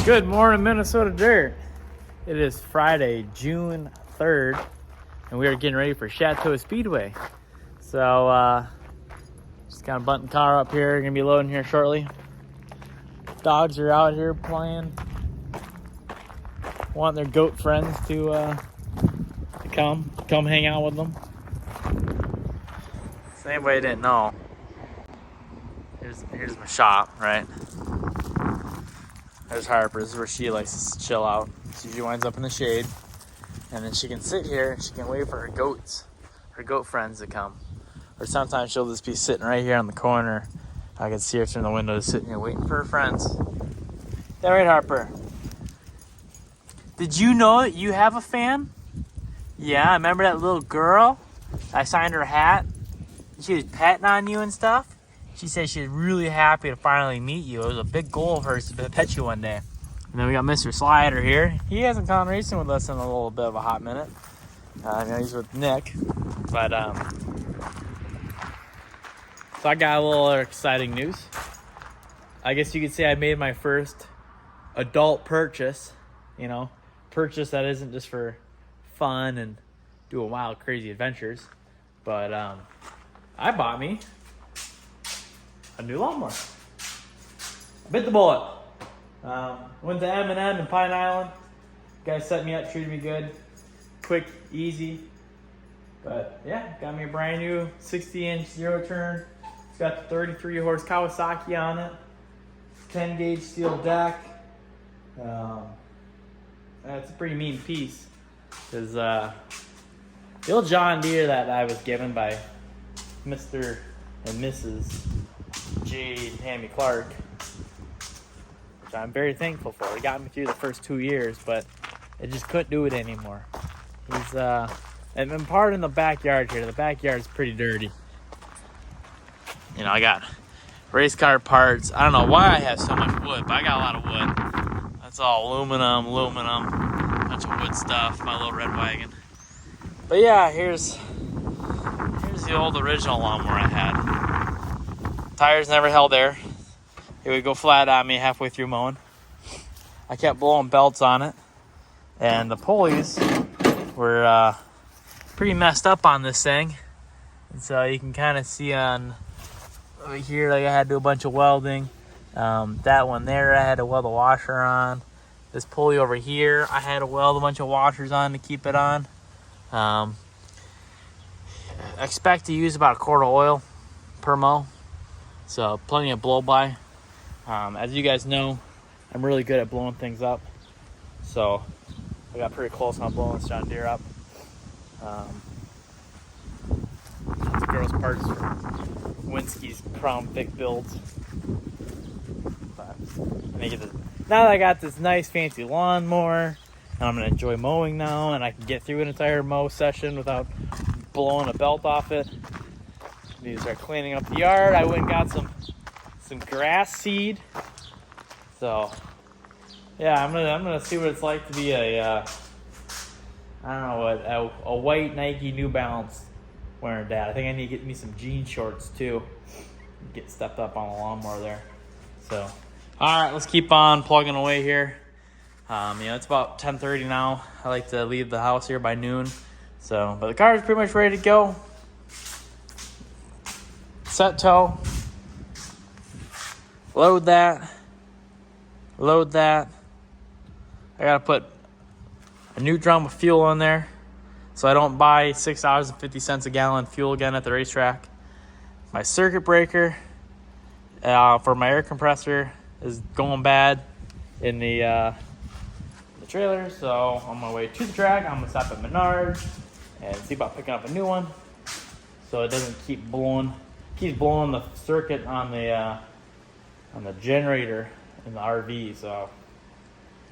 Good morning, Minnesota Dirt. It is Friday, June 3rd, and we are getting ready for Chateau Speedway. So, just kind of button the car up here. Gonna be loading here shortly. Dogs are out here playing. Want their goat friends to come hang out with them. So anybody didn't know, here's my shop, right? There's Harper. This is where she likes to chill out. So she winds up in the shade, and then she can sit here and she can wait for her goat friends to come. Or sometimes she'll just be sitting right here on the corner. I can see her through the window, sitting here waiting for her friends. Yeah, right, Harper. Did you know that you have a fan? Yeah, remember that little girl? I signed her hat. She was petting on you and stuff. She said she was really happy to finally meet you. It was a big goal of hers to pet you one day. And then we got Mr. Slider here. He hasn't gone racing with us in a little bit of a hot minute. He's with Nick. But, so I got a little exciting news. I guess you could say I made my first adult purchase. Purchase that isn't just for fun and doing wild, crazy adventures. But, I bought me a new lawnmower. I bit the bullet. Went to M&M in Pine Island. Guys set me up, treated me good. Quick, easy. But yeah, got me a brand new 60-inch zero turn. It's got the 33 horse Kawasaki on it. 10 gauge steel deck. It's a pretty mean piece. Because the old John Deere that I was given by Mr. and Mrs. J. and Tammy Clark, which I'm very thankful for. It got me through the first 2 years, but it just couldn't do it anymore. He's and part in the backyard here. The backyard is pretty dirty. I got race car parts. I don't know why I have so much wood, but I got a lot of wood. That's all aluminum, bunch of wood stuff, my little red wagon. But yeah, here's the old original lawnmower I had. Tires never held air. It would go flat on me halfway through mowing. I kept blowing belts on it. And the pulleys were pretty messed up on this thing. And so you can kind of see on over here, like I had to do a bunch of welding. That one there, I had to weld a washer on. This pulley over here, I had to weld a bunch of washers on to keep it on. I expect to use about a quart of oil per mow. So plenty of blow by. As you guys know, I'm really good at blowing things up. So I got pretty close on blowing this John Deere up. That's gross parts from Winsky's Crown Vic builds. But now that I got this nice fancy lawnmower, and I'm gonna enjoy mowing now, and I can get through an entire mow session without blowing a belt off it. Need to start cleaning up the yard. I went and got some grass seed. So yeah, I'm gonna see what it's like to be a white Nike New Balance wearing dad. I think I need to get me some jean shorts too. Get stepped up on the lawnmower there. So all right, let's keep on plugging away here. It's about 10:30 now. I like to leave the house here by noon. So, but the car is pretty much ready to go. Set tow. Load that. I gotta put a new drum of fuel in there so I don't buy $6.50 a gallon fuel again at the racetrack. My circuit breaker for my air compressor is going bad in the trailer, so on my way to the track, I'm gonna stop at Menards and see about picking up a new one so it doesn't keeps blowing the circuit on the generator in the RV. So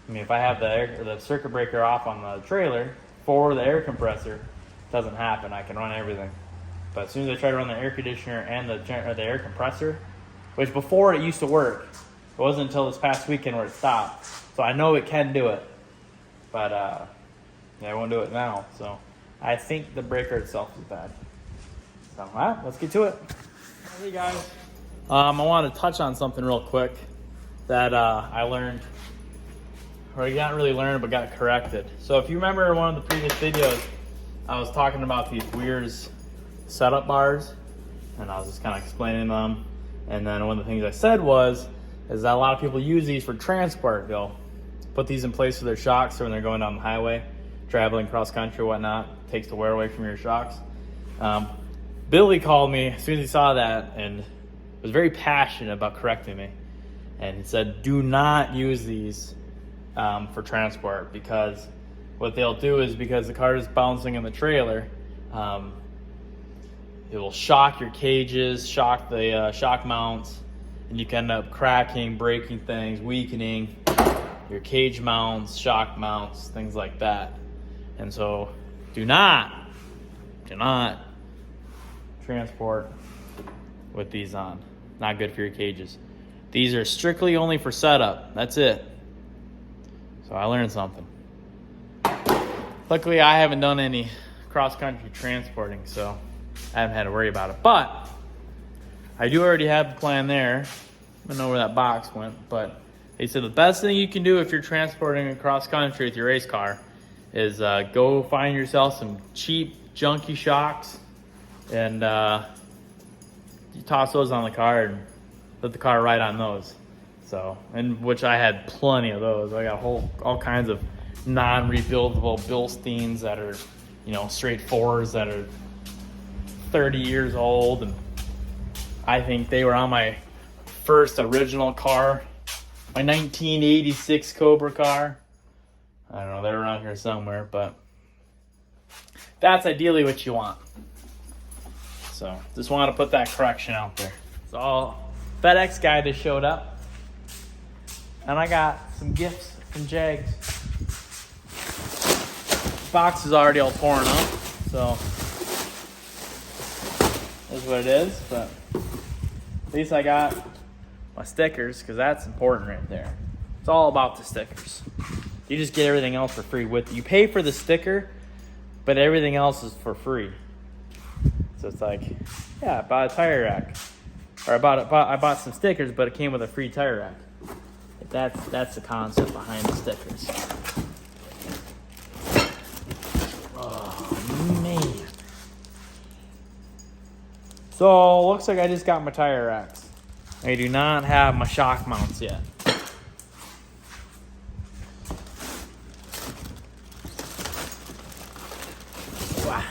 if I have the circuit breaker off on the trailer for the air compressor, it doesn't happen. I can run everything, but as soon as I try to run the air conditioner and the air compressor, which before it used to work, it wasn't until this past weekend where it stopped. So I know it can do it, but I won't do it now. So I think the breaker itself is bad. So all right, let's get to it. Hey guys, I want to touch on something real quick that I learned or you got really learned but got corrected. So if you remember in one of the previous videos, I was talking about these Weir's setup bars, and I was just kind of explaining them. And then one of the things I said is that a lot of people use these for transport. They'll put these in place for their shocks, or when they're going down the highway, traveling cross country or whatnot, takes the wear away from your shocks. Billy called me as soon as he saw that and was very passionate about correcting me. And he said, do not use these for transport, because what they'll do is, because the car is bouncing in the trailer, it will shock your cages, shock the shock mounts, and you can end up cracking, breaking things, weakening your cage mounts, shock mounts, things like that. And so do not transport with these on. Not good for your cages. These are strictly only for setup. That's it. So I learned something. Luckily, I haven't done any cross-country transporting, so I haven't had to worry about it. But I do already have a plan there. I don't know where that box went, but they said the best thing you can do if you're transporting across country with your race car is go find yourself some cheap, junky shocks, and you toss those on the car and let the car ride on those. So, and which I had plenty of those. I got all kinds of non-rebuildable Bilsteins that are, straight fours that are 30 years old, and I think they were on my first original car, my 1986 Cobra car. I don't know, they're around here somewhere, but that's ideally what you want. So just wanted to put that correction out there. So FedEx guy just showed up, and I got some gifts from Jags. The box is already all torn up, so that's what it is. But at least I got my stickers, because that's important right there. It's all about the stickers. You just get everything else for free with it. You pay for the sticker, but everything else is for free. So it's like, yeah, I bought a tire rack, or I bought some stickers, but it came with a free tire rack. That's the concept behind the stickers. Oh man! So looks like I just got my tire racks. I do not have my shock mounts yet. Wow.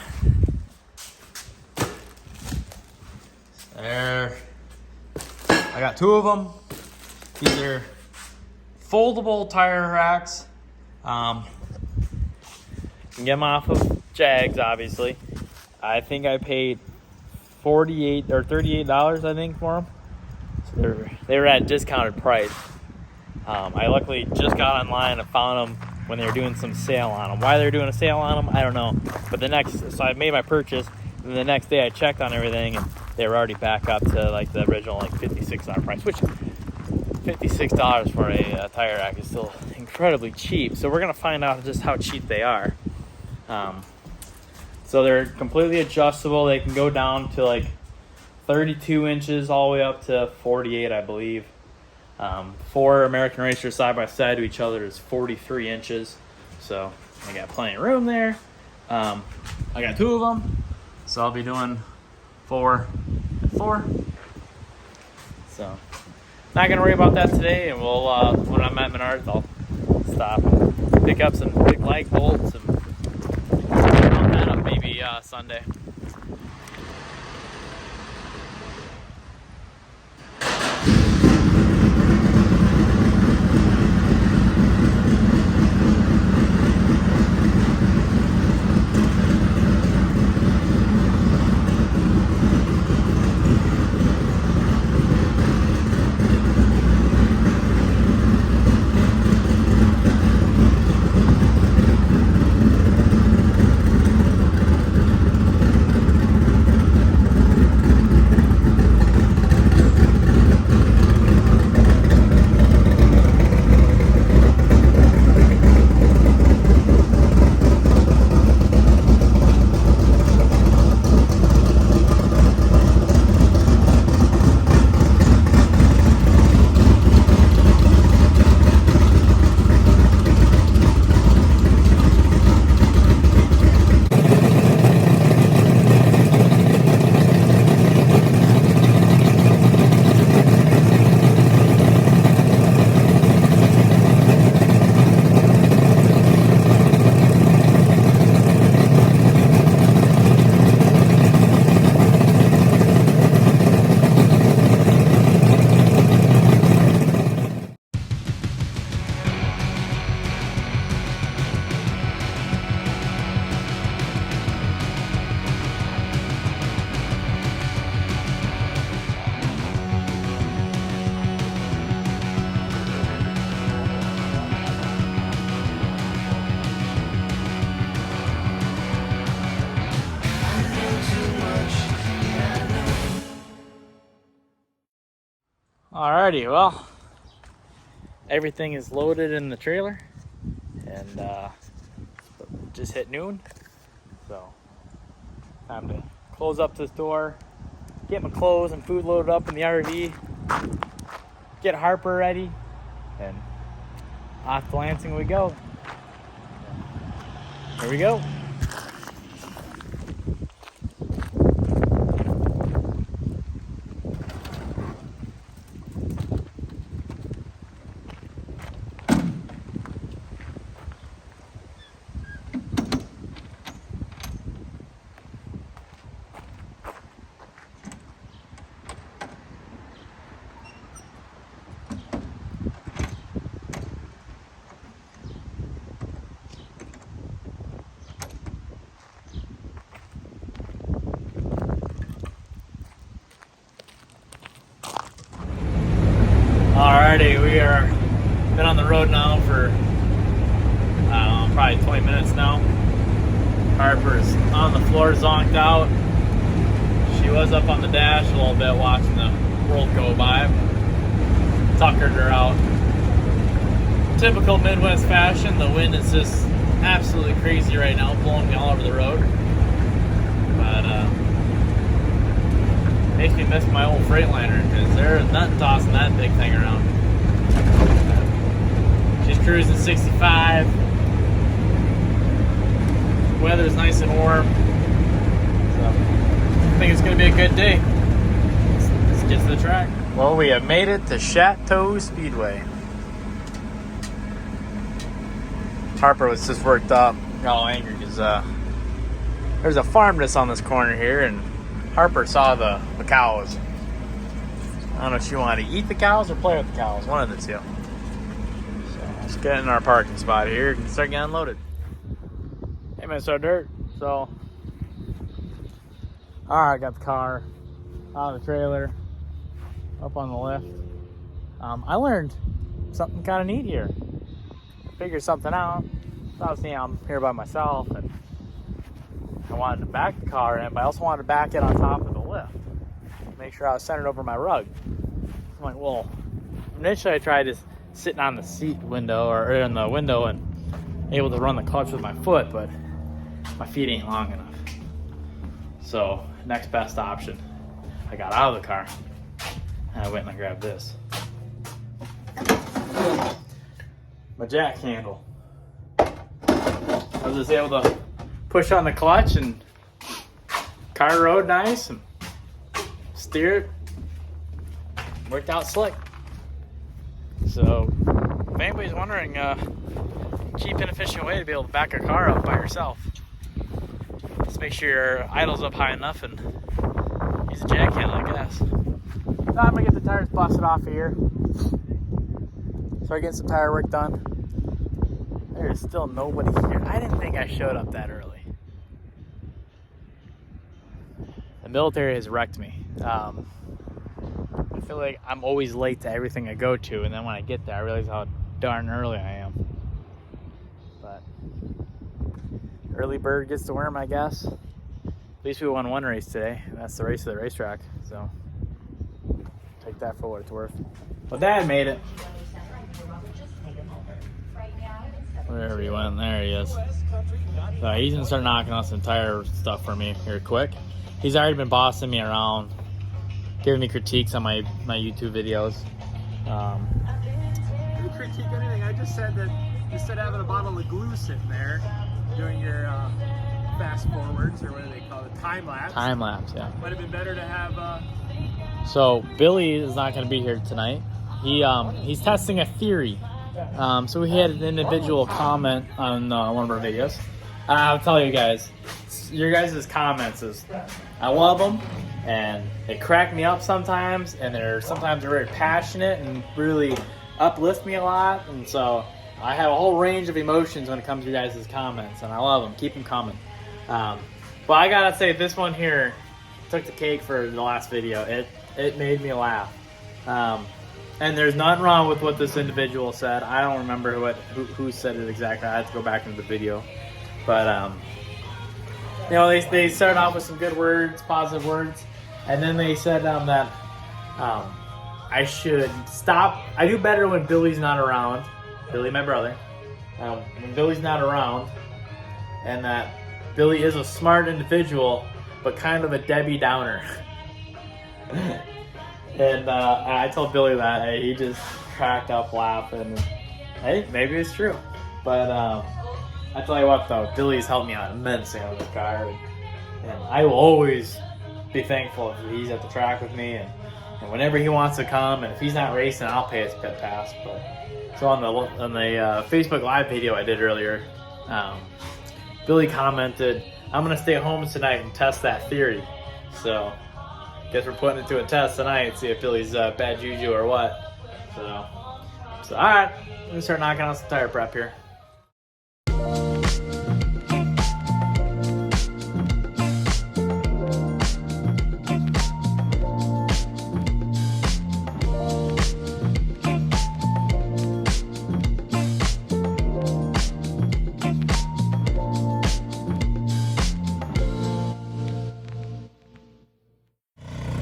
There. I got two of them. These are foldable tire racks. You can get them off of Jags, obviously. I think I paid $48 or $38, I think, for them. So they were at a discounted price. I luckily just got online and found them when they were doing some sale on them. Why they were doing a sale on them, I don't know. But so I made my purchase, and the next day I checked on everything, and they were already back up to like the original $56 price, which $56 for a tire rack is still incredibly cheap. So we're gonna find out just how cheap they are. So they're completely adjustable. They can go down to like 32 inches all the way up to 48, I believe. 4 American Racers side by side to each other is 43 inches. So I got plenty of room there. I got 2 of them, so I'll be doing 4 and 4. So not gonna worry about that today, and we'll when I'm at Menards, I'll stop and pick up some big lag bolts and mount that up maybe Sunday. Alrighty, well, everything is loaded in the trailer, and just hit noon, so time to close up this door, get my clothes and food loaded up in the RV, get Harper ready, and off to Lansing we go. Here we go. Alrighty, we are been on the road now for probably 20 minutes now. Harper's on the floor, zonked out. She was up on the dash a little bit watching the world go by. Tuckered her out. Typical Midwest fashion, the wind is just absolutely crazy right now, blowing me all over the road. But makes me miss my old Freightliner because they're not tossing that big thing around. She's cruising 65. Weather's nice and warm. So I think it's going to be a good day. Let's get to the track. Well, we have made it to Chateau Speedway. Harper was just worked up, got all angry because there's a farm that's on this corner here, and Harper saw the cows. I don't know if she wanted to eat the cows or play with the cows, one of the two. So let's get in our parking spot here and start getting unloaded. Hey man, so dirt. So, alright, got the car out of the trailer, up on the lift. I learned something kind of neat here. Figured something out. So obviously I'm here by myself, and I wanted to back the car in, but I also wanted to back it on top of the lift. Make sure I was centered over my rug. I'm like, well, initially I tried just sitting on the seat window or in the window and able to run the clutch with my foot, but my feet ain't long enough. So next best option, I got out of the car and I went and I grabbed this. My jack handle. I was just able to push on the clutch and car rode nice and steer it. Worked out slick. So if anybody's wondering, cheap and efficient way to be able to back a car up by yourself. Just make sure your idle's up high enough and use a jack handle, I guess. Now I'm gonna get the tires busted off of here. Start getting some tire work done. There's still nobody here. I didn't think I showed up that early. The military has wrecked me. I feel like I'm always late to everything I go to, and then when I get there, I realize how darn early I am. But early bird gets the worm, I guess. At least we won one race today. That's the race of the racetrack. So take that for what it's worth. Well, Dad made it. Wherever he went, there he is. So he's gonna start knocking out some tire stuff for me here quick. He's already been bossing me around, giving me critiques on my YouTube videos. I didn't critique anything. I just said that instead of having a bottle of glue sitting there doing your fast forwards, or what do they call it, time lapse? Time lapse, yeah. Might have been better to have. So Billy is not going to be here tonight. He's testing a theory. So we had an individual comment on one of our videos. I'll tell you guys, your guys' comments I love them, and they crack me up sometimes, and sometimes they're very passionate and really uplift me a lot. And so I have a whole range of emotions when it comes to your guys' comments, and I love them. Keep them coming. But I gotta say, this one here took the cake for the last video. It made me laugh. And there's nothing wrong with what this individual said. I don't remember who said it exactly. I have to go back into the video. But, you know, they started off with some good words, positive words. And then they said that I should stop. I do better when Billy's not around. Billy, my brother. When Billy's not around, and that Billy is a smart individual, but kind of a Debbie Downer. And I told Billy that, and he just cracked up laughing. Hey, maybe it's true. But I tell you what, though, Billy's helped me out immensely on this car. And I will always be thankful if he's at the track with me. And whenever he wants to come, and if he's not racing, I'll pay his pit pass. But so on the Facebook Live video I did earlier, Billy commented, "I'm gonna stay home tonight and test that theory." So, guess we're putting it to a test tonight. See if Billy's bad juju or what. So all right, I'm gonna start knocking out some tire prep here.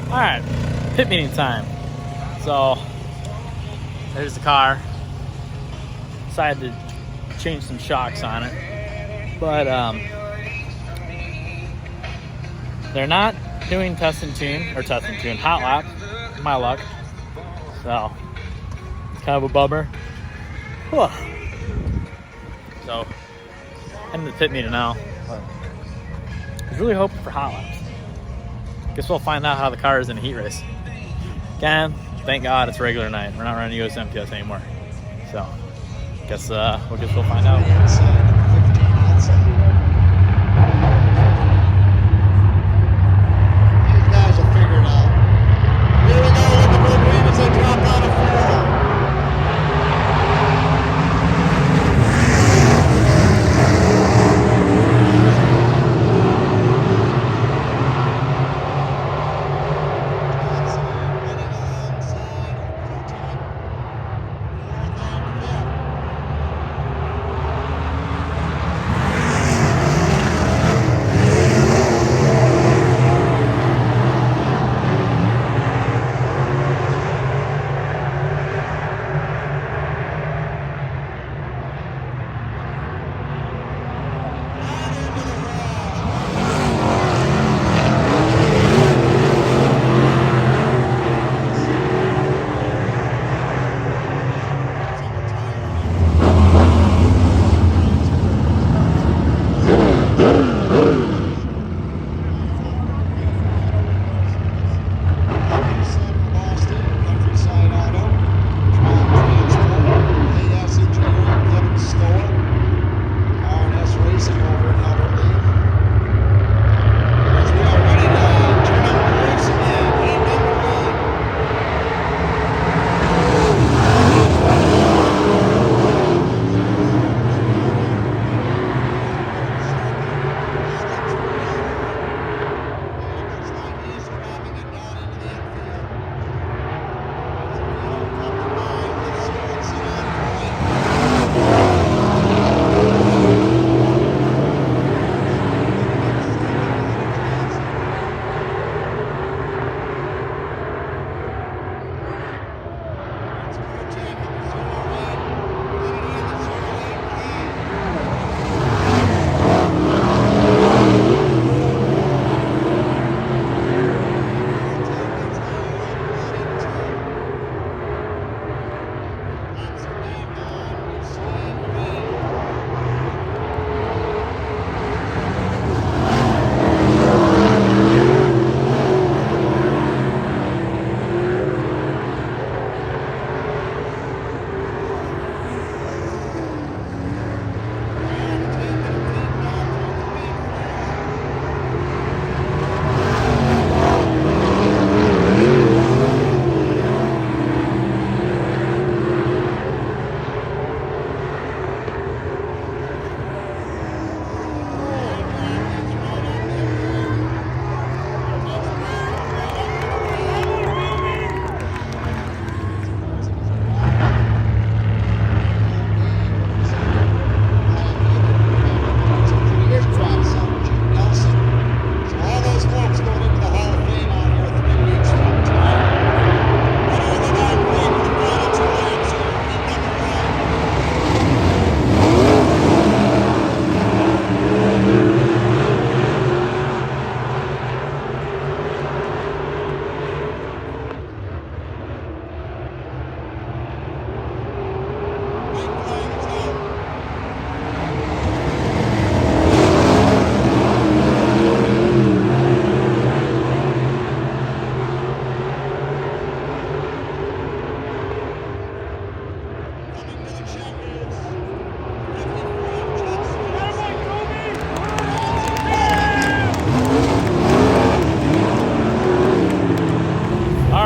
Alright, pit meeting time. So, there's the car. Decided to change some shocks on it. But, they're not doing test and tune, hot lap, my luck. So, it's kind of a bummer. Whew. So, I'm in the pit meeting now. But I was really hoping for hot laps. Guess we'll find out how the car is in a heat race. Again, thank God it's regular night. We're not running US MTS anymore. So, guess we'll find out. These guys will figure it out. Here we go with the Blvd as they drop out of 4.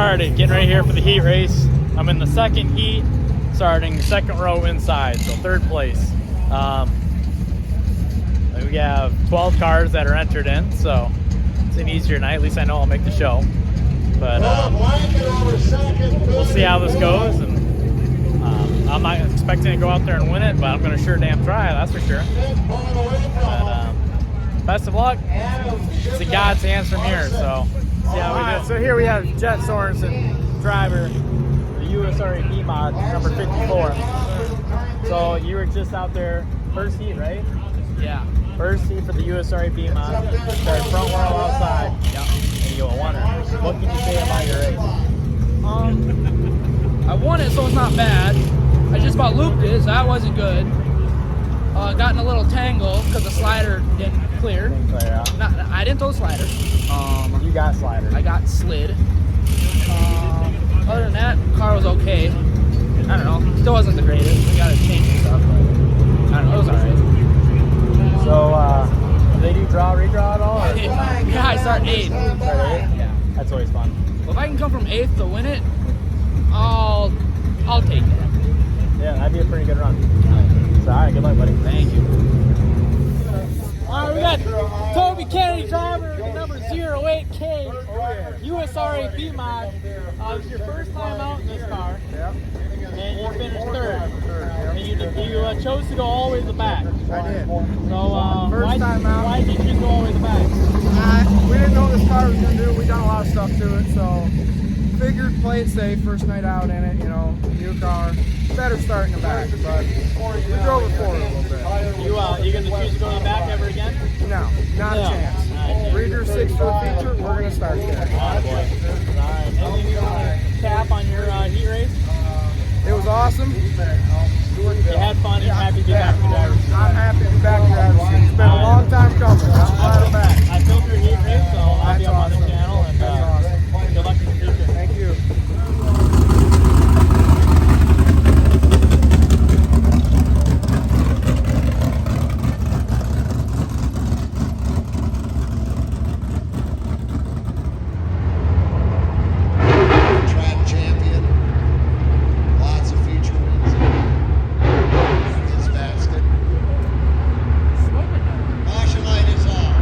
started, getting ready here for the heat race. I'm in the second heat, starting second row inside, so third place. We have 12 cars that are entered in, so it's an easier night. At least I know I'll make the show. But we'll see how this goes. And I'm not expecting to go out there and win it, but I'm going to sure damn try, that's for sure. But best of luck. It's in God's hands from here, so see how we do. So here we have Jet Sorensen, driver, the USRA B mod, number 54. So you were just out there, first heat, right? Yeah. First heat for the USRA B mod. Started front row outside. Yep. And you a winner. What can you say about your race? I won it, so it's not bad. I just about looped it, so that wasn't good. Got in a little tangle because the slider didn't clear. I didn't throw the slider. You got slider. I got slid. Other than that, car was okay. I don't know. Still wasn't the greatest. We got to change some stuff, but I don't know. It was alright. So, do they do draw, redraw at all? Or? Yeah, I start 8th. Start 8th? Yeah. That's always fun. Well, if I can come from 8th to win it, I'll take it. Yeah, that'd be a pretty good run. So, all right, good luck, buddy. Thank you. All right, we got Toby Kennedy, driver, number 08K, USRA B mod. It's your first time out in this car. Yep. And you finished third. And you chose to go all the way to the back. I did. So, First time out. why did you choose to go all the way to the back? We didn't know what this car was going to do. We done a lot of stuff to it, so figured play it safe. First night out in it, you know, new car. Better start in the back, but we drove it forward a little bit. You going to choose to go to the back ever again? No, not a chance. Reader 6 for the feature, we're going to start there. Oh, boy. All right. Anything you want to cap on your heat race? It was awesome. You had fun. You're happy to be back in the driver's seat. I'm happy to be back in the driver's seat. It's been a long time coming. I'm glad I'm back. I filmed your heat race, so I'll be That's up on the awesome. channel. And That's awesome. good luck in the future. Thank you. Track champion. Lots of feature wins in his basket. Caution light is on.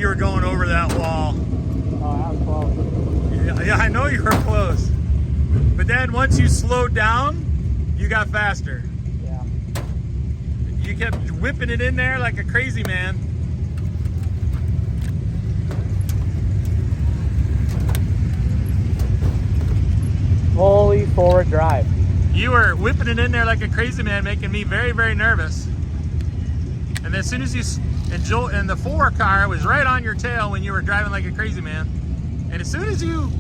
you were going over that wall. Oh, I was close. Yeah, I know you were close. But then once you slowed down, you got faster. Yeah. You kept whipping it in there like a crazy man. Holy forward drive. You were whipping it in there like a crazy man, making me very, very nervous. And as soon as you, and the 4 car was right on your tail when you were driving like a crazy man. And as soon as you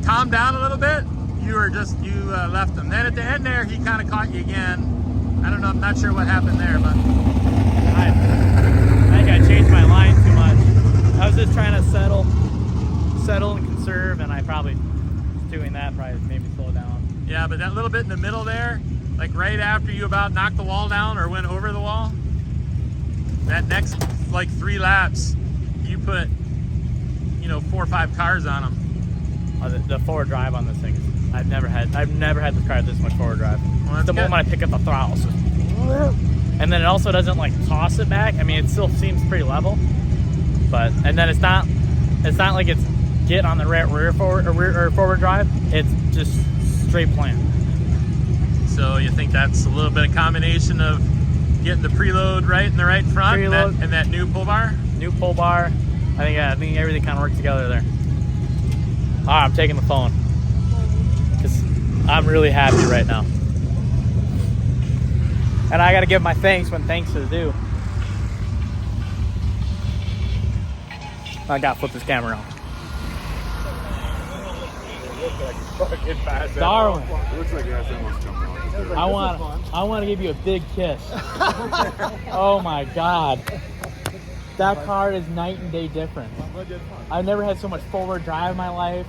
calmed down a little bit, you left him. Then at the end there, he kind of caught you again. I don't know, I'm not sure what happened there, but. I think I changed my line too much. I was just trying to settle and conserve, and I probably, doing that probably made me slow down. Yeah, but that little bit in the middle there, like right after you about knocked the wall down or went over the wall, that next like 3 laps, you put, 4 or 5 cars on them. Oh, the forward drive on this thing, I've never had this car this much forward drive. Well, that's the good. moment I pick up the throttle, it's just, and then it also doesn't like toss it back. I mean, it still seems pretty level, but and then it's not like it's get on the rear forward drive. It's just straight plan. So you think that's a little bit of combination of getting the preload right in the right front and that new pull bar? New pull bar. I think everything kind of works together there. All right, I'm taking the phone because I'm really happy right now. And I got to give my thanks when thanks is due. I got to flip this camera on. Darwin, It looks like it has almost come out. I want to give you a big kiss. Oh my God. That car is night and day different. I've never had so much forward drive in my life.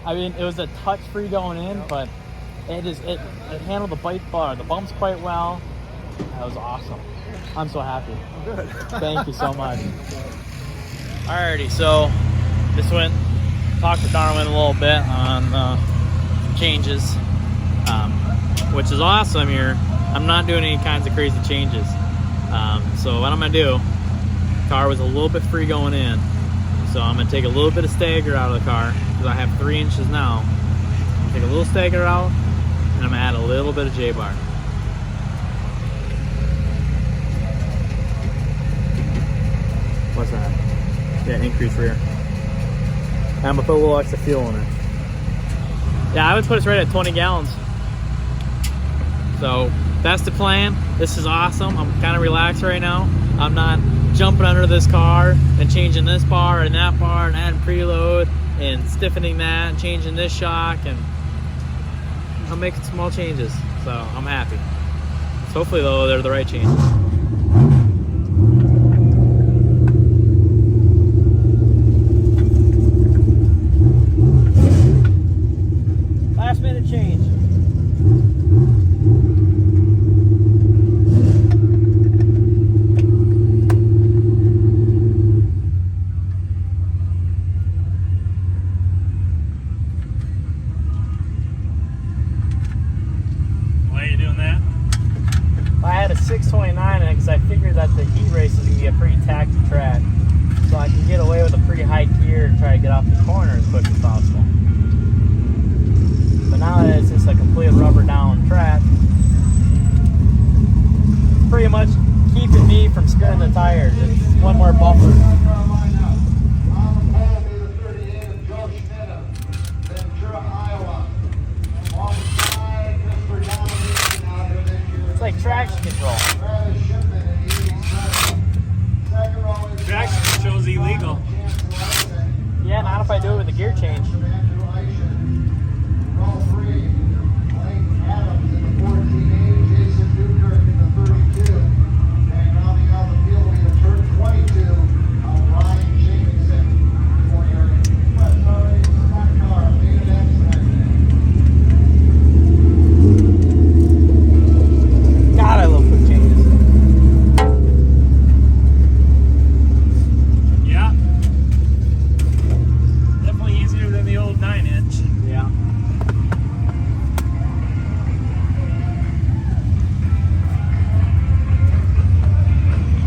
I mean, it was a touch free going in, but it handled the bumps quite well. That was awesome. I'm so happy. Good. Thank you so much. Alrighty, so this went, talked to Darwin a little bit on changes, which is awesome here. I'm not doing any kinds of crazy changes. So what I'm gonna do, car was a little bit free going in, so I'm gonna take a little bit of stagger out of the car because I have 3 inches now. I'm gonna take a little stagger out, and I'm gonna add a little bit of J-bar. What's that? Yeah, increase rear. I'm gonna put a little extra fuel in it. Yeah, I would put us right at 20 gallons. So that's the plan. This is awesome. I'm kind of relaxed right now. I'm not jumping under this car and changing this bar and that bar and adding preload and stiffening that and changing this shock, and I'm making small changes. So I'm happy. So hopefully though they're the right changes. Last minute change. Why are you doing that? I had a 629 in it because I figured that the heat race is going to be a pretty taxi track, so I can get away with a pretty high gear and try to get off the corner as quick as possible. But now that it's just a complete rubber down track, pretty much keeping me from skirting the tires. It's one more buffer. It's like traction control. Traction control is illegal. Yeah, not if I do it with a gear change. God, I love quick changes. Yeah. Definitely easier than the old 9-inch. Yeah.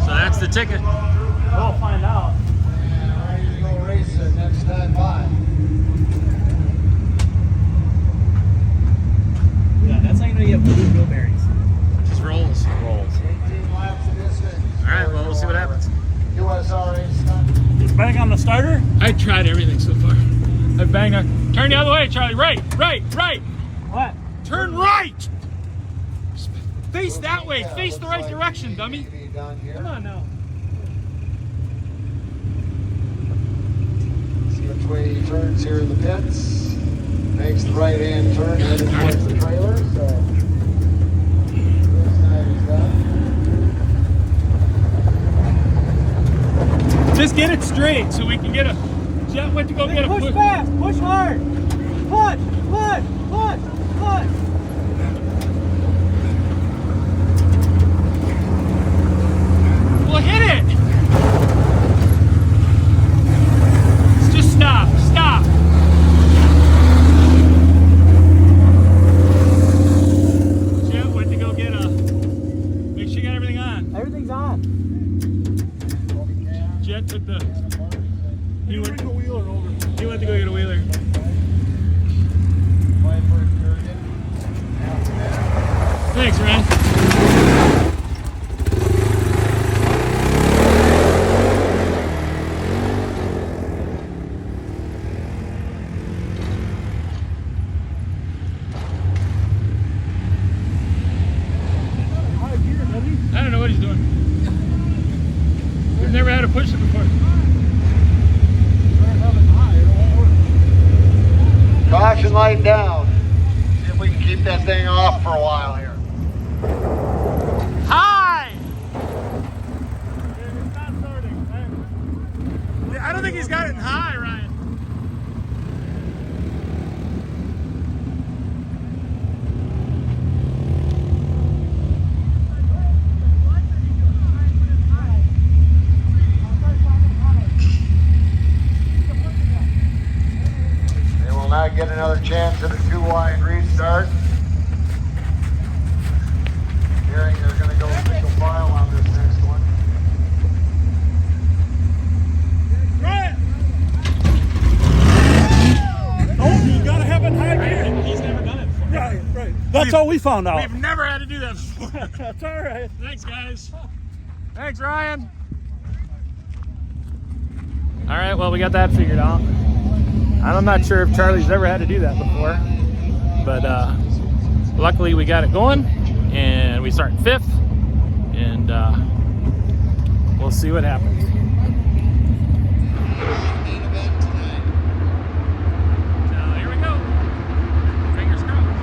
So that's the ticket. We'll find out. stand by. Yeah, that's how you know you have blue wheelberries. Just rolls. Rolls. 18 laps of distance. All right, well, we'll see what happens. USRA stunt. Bang on the starter? I tried everything so far. I banged on. Turn the other way, Charlie. Right. What? Turn right! Face that way. Face the right direction, dummy. Come on now. See which way he turns here in the pits. Makes the right-hand turn headed towards the trailer. So this side is done. Just get it straight so we can get a. Jet went to go get a Push fast, push hard. Push. Well, hit it! Just stop. Jet went to go get a. Make sure you got everything on. Everything's on. Jet took the. He went to go get a wheeler. Thanks, Ryan. I don't know what he's doing. We've never had to push it before. Caution light down. See if we can keep that thing off for a while here. Hi! I don't think he's got it in high, Ryan. They will not get another chance at a 2-wide restart. Hearing they're going to go single file on this next one. Ryan! Oh, you gotta have it high gear. He's never done it before. Right. That's all we found out. We've never had to do that before. That's all right. Thanks, guys. Thanks, Ryan. All right, well, we got that figured out. I'm not sure if Charlie's ever had to do that before, but luckily we got it going, and we start 5th, and we'll see what happens. Now, here we go. Fingers crossed.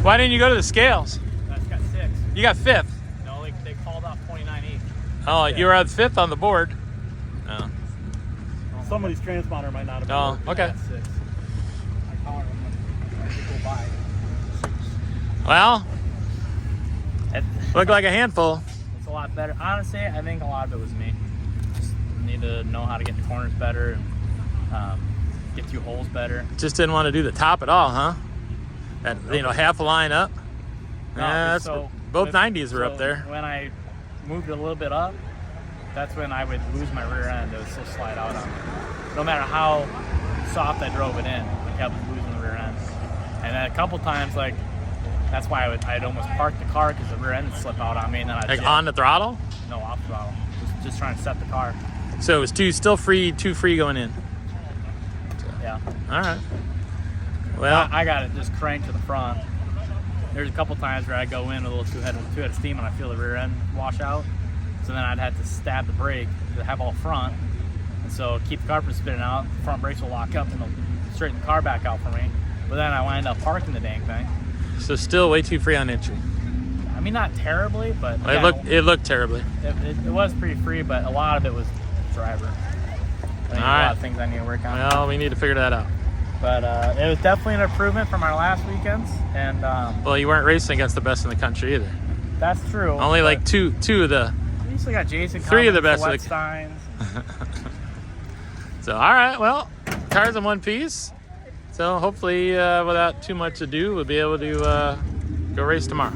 Why didn't you go to the scales? That's got 6. You got 5th. No, they called off 29 each. Oh, you were at 5th on the board. Oh, Somebody's transponder might not have been oh working. okay. That's 6. I call them when they go by. Well, It, looked like a handful. it's a lot better. Honestly, I think a lot of it was me. Just need to know how to get the corners better and get through holes better. Just didn't want to do the top at all, huh? And half a line up. No, Yeah, that's so both with- 90s were up so there. When I moved it a little bit up, that's when I would lose my rear end. It would still slide out on me. No matter how soft I drove it in, I kept losing the rear end. And then a couple times, like, that's why I'd almost park the car because the rear end would slip out on me, and then I'd Like jam. on the throttle. No, off throttle. Just trying to set the car. So it was too free going in. Yeah. All right. Well, I got it just cranked to the front. There's a couple times where I go in a little too head of steam and I feel the rear end wash out. So then I'd have to stab the brake to have all front. And so keep the car from spinning out. The front brakes will lock up and they'll straighten the car back out for me. But then I wind up parking the dang thing. so still way too free on entry. I mean, not terribly, but It looked terribly. it was pretty free, but a lot of it was driver. I think a lot of things I need to work on. Well, we need to figure that out. But it was definitely an improvement from our last weekends. And Well, you weren't racing against the best in the country either. that's true. Only but like two of the. we usually got Jason 3 of the Cummins, best of the- Steins. So all right, well, car's in one piece. So hopefully, without too much ado, we'll be able to go race tomorrow.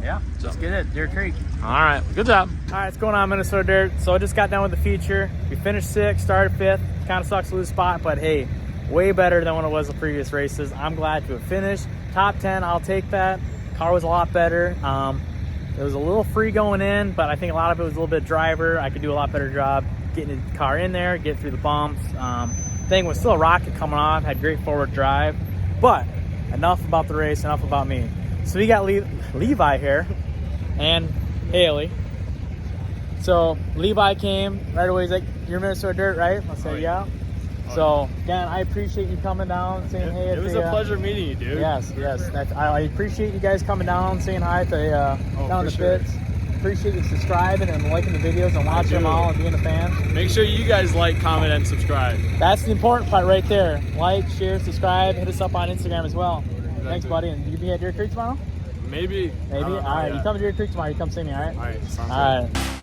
Yeah, let's get it. Deer Creek. All right, good job. All right, what's going on, Minnesota Dirt? So I just got done with the feature. We finished 6th, started 5th. Kind of sucks to lose spot, but hey, way better than what it was the previous races. I'm glad to have finished. Top 10, I'll take that. Car was a lot better. It was a little free going in, but I think a lot of it was a little bit driver. I could do a lot better job getting the car in there, get through the bumps. Thing was still a rocket coming off, had great forward drive. But enough about the race, enough about me. So we got Levi here and Haley. So Levi came right away. He's like, "You're Minnesota Dirt, right?" I said, "Yeah." So again, I appreciate you coming down, saying hey. It was a pleasure meeting you, dude. Yes. I appreciate you guys coming down, saying hi to down the pits. Appreciate you subscribing and liking the videos and watching them all and being a fan. Make sure you guys like, comment, and subscribe. That's the important part right there. Like, share, subscribe. Hit us up on Instagram as well. Thanks, buddy. And you be at Deer Creek tomorrow? Maybe. Maybe. All right. You come to Deer Creek tomorrow. You come see me. All right. All right. Sounds All good. right.